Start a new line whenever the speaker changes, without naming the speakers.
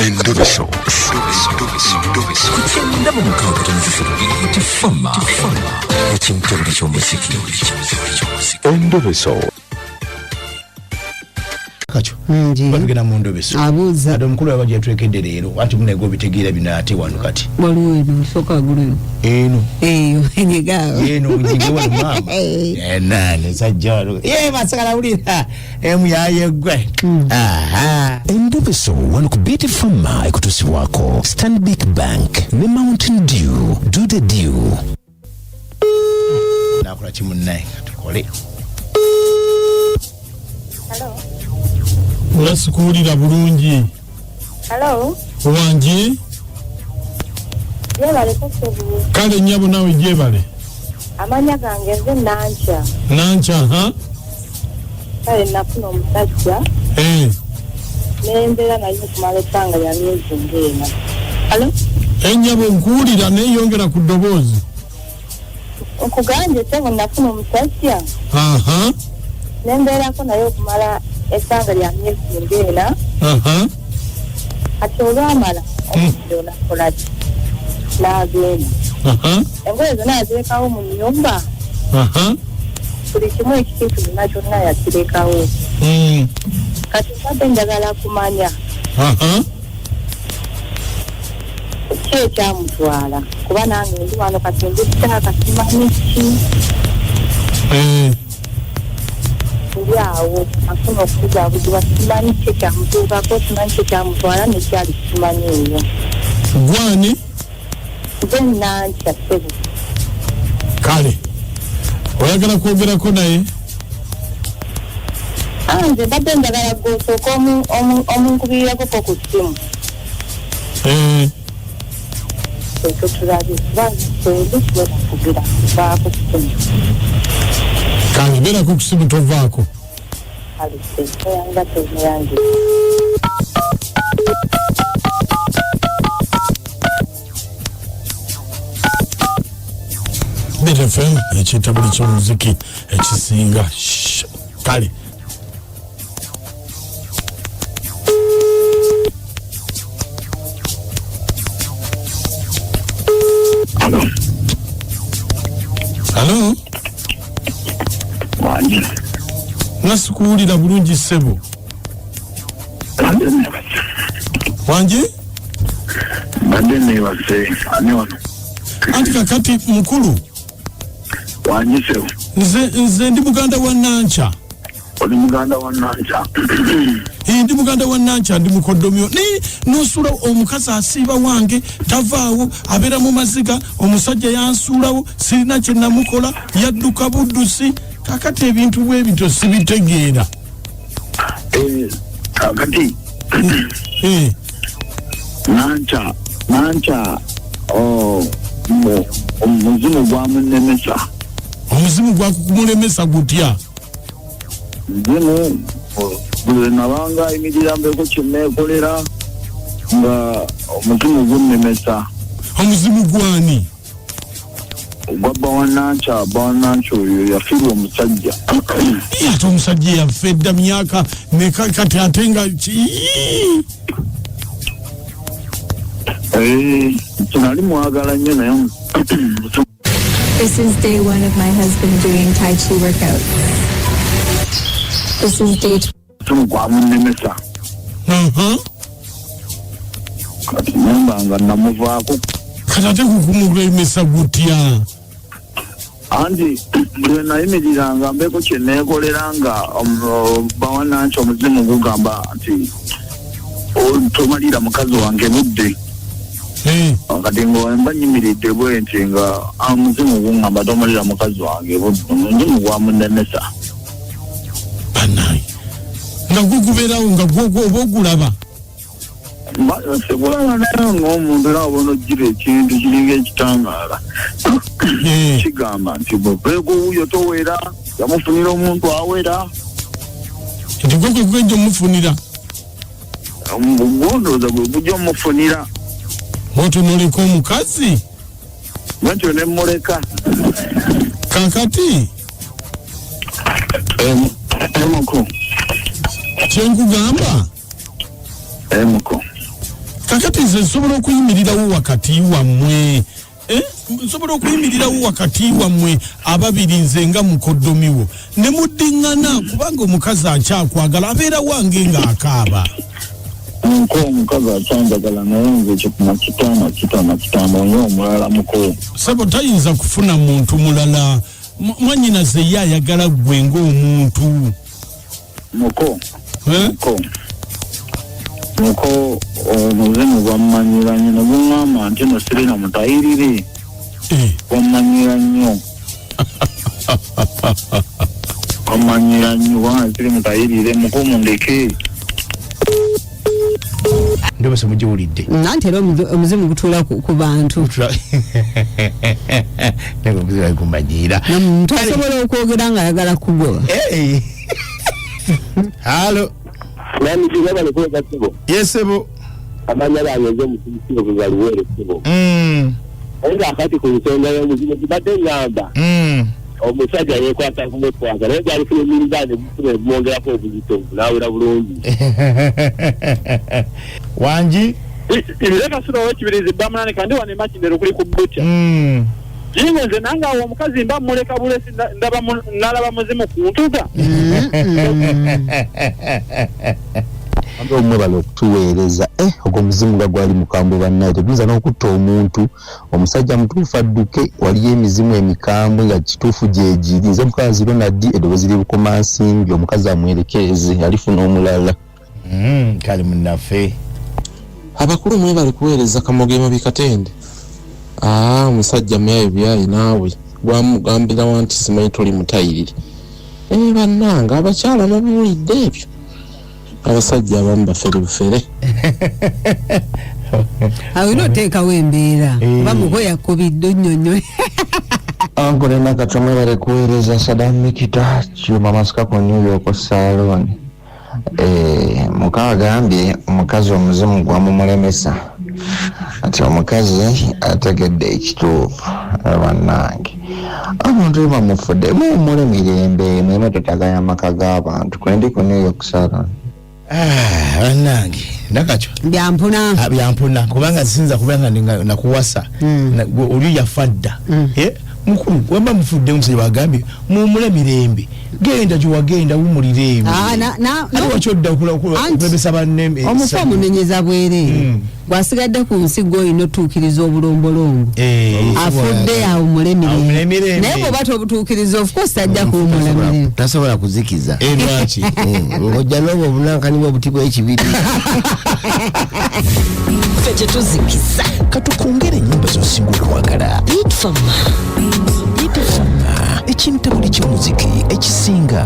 Endobeso.
Kugenda mu mukaaga tifama ekintu eky'omuziki.
Endobeso.
Kacho. Bagenda mu Endobeso.
Abuuza.
Ado mukulu abajja twekedde leero anti munego bitegeera bino ate wano kati.
Waliwo eno soka gulo.
Eno.
Eyo enyigawo.
Eno njigewa mama. Nane sajjalo. Masakala ulira. Yaye gwe. Aha.
Endobeso wano ku Beauty Farmer ekutusibwako Stanbic Bank ne Mountain Dew. Do the dew.
Nakola kimu naye tukole.
Hello.
Olasukulira bulungi.
Hello.
Wangi.
Jebale kusebu.
Kale nyabo nawe jebale.
Amanya gange nze Nancha.
Nancha, ha?
Kale nafuna omusajja. Nembera naye kumala ebbanga lya myezi ng'ena. Hello.
Enyabo nkuwulira neyongera ku ddoboozi.
Okuganje tebo nafuna omusajja.
Aha.
Nemberako naye okumala ebbanga lya myezi ng'ena.
Aha.
Kati olwamala omusajja nakola ki? N'agenda.
Aha.
Engoye zonna yazirekawo mu nnyumba.
Aha.
Buli kimu ekitiifu zonna kyonna yakirekawo. Kati mbadde njagala kumanya.
Aha.
Ki ekyamutwala kuba nange ndi wano kati nditaaka simanyi ki. Ndi awo afuna okubuzaabuzibwa simanyi ki ekyamutuukako simanyi ki ekyamutwala nekyali simanyi eyo.
Gwani?
Nze Nancha ssebo.
Kale. Oyagala kwogerako naye?
Nze mbadde njagala gwosooka omunkubirirako ku ssimu. Ekyo tulabe kubanga kugira vaako ku ssimu.
Kale beerako ku ssimu tovaako.
Kale oyanga temuyange.
BFM ekitabuli ky'omuziki ekisinga. Kale. Hello?
Wangi.
Nasukuwulira bulungi ssebo. Wangi?
Mbadde neebase ani wano.
Anti kakati mukulu.
Wangi ssebo.
Nze ndi muganda wa Nancha.
Oli muganda wa Nancha.
Ndi muganda wa Nancha ndi mukoddomyo. N'osuula omukazi asiiba wange tavaawo abeera mu maziga omusajja yansuulawo sirina kye namukola yadduka buddusi kakati ebintu bw'ebito sibitegeera.
Kakati. Nancha omuzimu gwamunemesa.
Omuzimu gwakumulemesa gutya?
Muzimu bwe nabanga ayimirira mbeeko kye neekolera nga omuzimu gunnemesa.
Omuzimu gwani?
Gwa bba wa Nancha oyo yafiirwa omusajja.
Ate omusajja yafa edda myaka meka kati ate nga
kinali mwagala nnyo naye.
This is day one of my husband doing Tai Chi workout. This is day
two. Gwamunemesa. Kati nyamba nga namuvaako.
Kati ate kukumulemesa gutya?
Anti bwe nayimiriranga mbeeko kye neekolera nga bawa Nancha omuzimu gugamba nti tomalira mukazi wange budde. Kati mba nyimiridde bwe nti nga omuzimu gungamba tomalira mukazi wange budde. Omuzimu gwamunemesa.
Banayi. Nga gugubeerawo nga oba ogulaba?
Sekulaba naye ng'omuntu era obona ojjira ekintu kiringa ekitangaala. Kigamba nti bwepeeko wuuyo towera yamufunira omuntu awera.
Nti gwe kwe gwenja omufunira?
Gwondooza gwe gujja omufunira.
Otonoleka omukazi?
Bwentyo ne mmuleka.
Kakati?
Emuko.
Kyenkugamba?
Emuko.
kakati nze nsobola okuyimirirawo wakati wammwe nsobola okuyimirirawo wakati wammwe ababiri nze nga mukoddomiwo ne muddiŋŋana kubanga omukazi akyakwagala abeera wange ng'akaaba
omukazi akyanjagala naye nze kitama onyo omulala muko
sebo tayinza kufuna muntu mulala mwanyinaze ye ayagala ggwe ng'omuntu
muko omuzimu gwamumanyira nnyo bw'ŋŋamba nti no Siri na Mutayirire gwamumanyira nnyo gwamumanyira nnyo kubanga Siri Mutayirire muko mundeke
Endobeso mugiwulidde
nanti era omuzimu gutuula ku bantu
naye omuzimu agumanyira
omuntu asobola okwogera ng'ayagala kugoba
halo
nani kigaba ne kwega kibo
yesebo
amanya banyezo mukibo bwaliwere kibo era akati ku nsonga y'omuzimu kibadde ngamba omusajja yeekwata kumutwaza naye gyali ku emirizane bufune bumwongerako obuzito naawera bulungi
wangi
ebireka sura w'ekibirizi bamunane kandi wane makindero kuli ku butya jingo nze nange awo omukazi mba muleka bulesi nalaba muzimu ku ntuga
ando omwe bali okutuweereza ogwo muzimu nga gwali mukambwe bannaye teguyinza n'okutta omuntu omusajja mutuufu adduke waliyo emizimu emikambwe nga kituufu gyegiri nze mukazi Ronald eddoboozi ly'ebukomansimbi omukazi amwerekereze alifuna omulala
kale munnaffe
abakulu mwe bali kuweereza kamogema bikatende omusajja myayi naawe gwamugambira wanti simanyi toli Mutayirire bannanga abakyala nabiwulidde ebyo abasajja abamu bafere bufere
awina oteekawo embeera oba muko yakubidde nnyonnyo
ankole nakacomwe bali kuweereza sadamikita kyuma masika ku New York Salon muka agambye omukazi omuzimu gwamumulemesa ati omukazi ategedde ekituufu bannange abantu bamufudde muwummule mirembe mweme tutaganya amaka g'abantu kwendi ku New York Salon
bannange nakacwa byampuna kubanga sinza kubanga nakuwasa oli yafa dda mukulu wemba mufudde omusajja bagambye muwummule mirembe genda gyewagenda wumulire ebyo wakyodda okulebesa banne
omufu omunenyeza bwereere bwasigadde ku nsi gw'olina otuukiriza obulombolombo afudde awummule mirembe naye bw'oba tobutuukiriza of course ajja kuwummula mirembe
tasobola kuzikiza lwaki ojja n'obwo obunankani bw'obuti bw'ekibiri
ffe tetuzikiza katukongere ennyimba z'osinga okwagala bitfama ekintu buli ky'omuziki ekisinga